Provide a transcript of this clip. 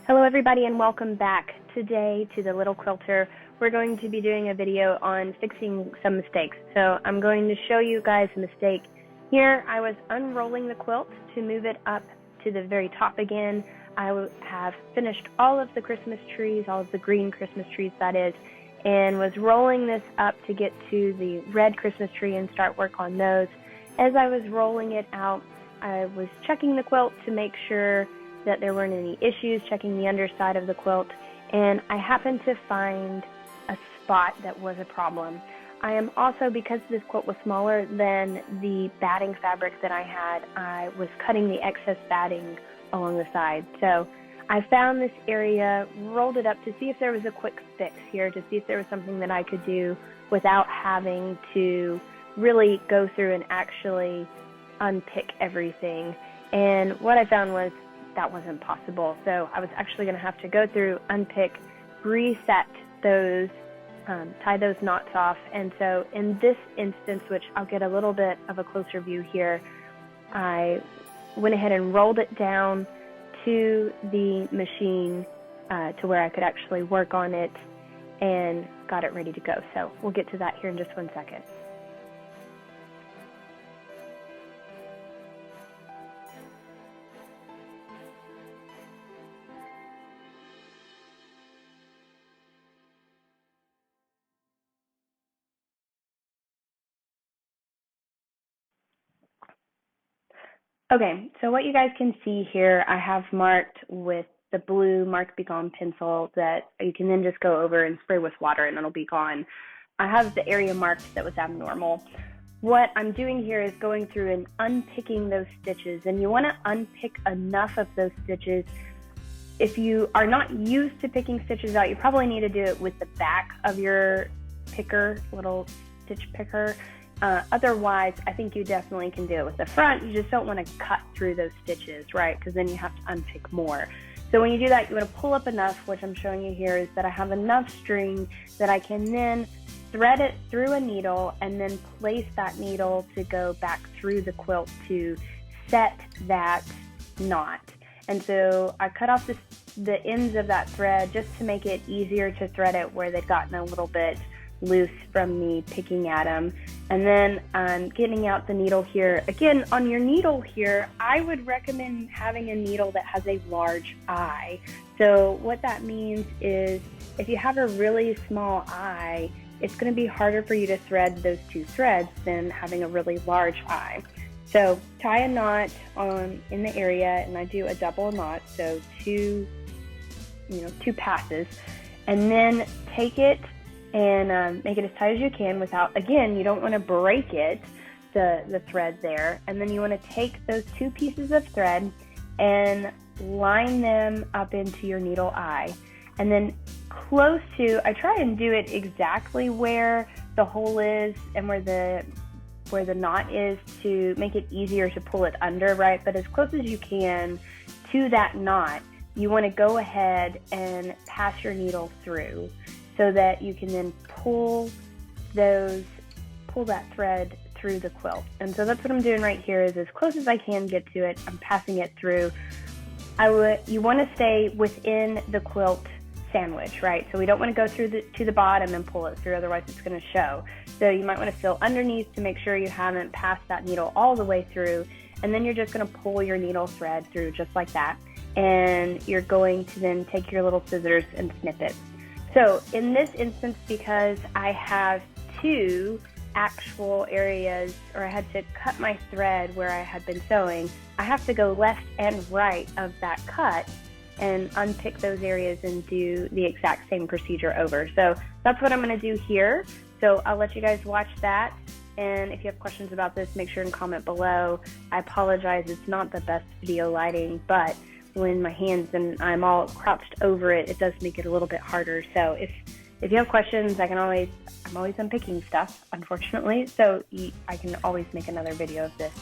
Hello everybody and welcome back. Today to the Little Quilter, we're going to be doing a video on fixing some mistakes. So I'm going to show you guys a mistake. Here I was unrolling the quilt to move it up to the very top again. I have finished all of the Christmas trees, all of the green Christmas trees that is, and was rolling this up to get to the red Christmas tree and start work on those. As I was rolling it out, I was checking the quilt to make sure that there weren't any issues, checking the underside of the quilt, and I happened to find a spot that was a problem. I am also, because this quilt was smaller than the batting fabric that I had, I was cutting the excess batting along the side. So I found this area, rolled it up to see if there was a quick fix here, to see if there was something that I could do without having to really go through and actually unpick everything. And what I found was that wasn't possible. So I was actually going to have to go through, unpick, reset those, tie those knots off. And so in this instance, which I'll get a little bit of a closer view here, I went ahead and rolled it down to the machine to where I could actually work on it and got it ready to go. So we'll get to that here in just 1 second. Okay, so what you guys can see here, I have marked with the blue Mark Be Gone pencil that you can then just go over and spray with water and it'll be gone. I have the area marked that was abnormal. What I'm doing here is going through and unpicking those stitches, and you want to unpick enough of those stitches. If you are not used to picking stitches out, you probably need to do it with the back of your picker, little stitch picker. Otherwise, I think you definitely can do it with the front. You just don't want to cut through those stitches, right? Because then you have to unpick more. So when you do that, you want to pull up enough. What I'm showing you here is that I have enough string that I can then thread it through a needle and then place that needle to go back through the quilt to set that knot. And so I cut off the ends of that thread just to make it easier to thread it where they'd gotten a little bit loose from me picking at them. And then I'm getting out the needle here. Again, on your needle here, I would recommend having a needle that has a large eye. So what that means is if you have a really small eye, it's going to be harder for you to thread those two threads than having a really large eye. So tie a knot in the area, and I do a double knot, so two passes, and then take it and make it as tight as you can without, again, you don't want to break it, the thread there. And then you want to take those two pieces of thread and line them up into your needle eye. And then I try and do it exactly where the hole is and where the knot is to make it easier to pull it under, right? But as close as you that knot, you want to go ahead and pass your needle through, so that you can then pull that thread through the quilt. And so that's what I'm doing right here, is as close as I can get to it, I'm passing it through. You want to stay within the quilt sandwich, right? So we don't want to go through to the bottom and pull it through, otherwise it's going to show. So you might want to feel underneath to make sure you haven't passed that needle all the way through, and then you're just going to pull your needle thread through just like that. And you're going to then take your little scissors and snip it. So in this instance, because I have two actual areas, or I had to cut my thread where I had been sewing, I have to go left and right of that cut and unpick those areas and do the exact same procedure over. So that's what I'm going to do here. So I'll let you guys watch that. And if you have questions about this, make sure and comment below. I apologize, it's not the best video lighting, but when my hands and I'm all crouched over it, it does make it a little bit harder. So if you have questions, I'm always unpicking stuff, unfortunately, so I can always make another video of this.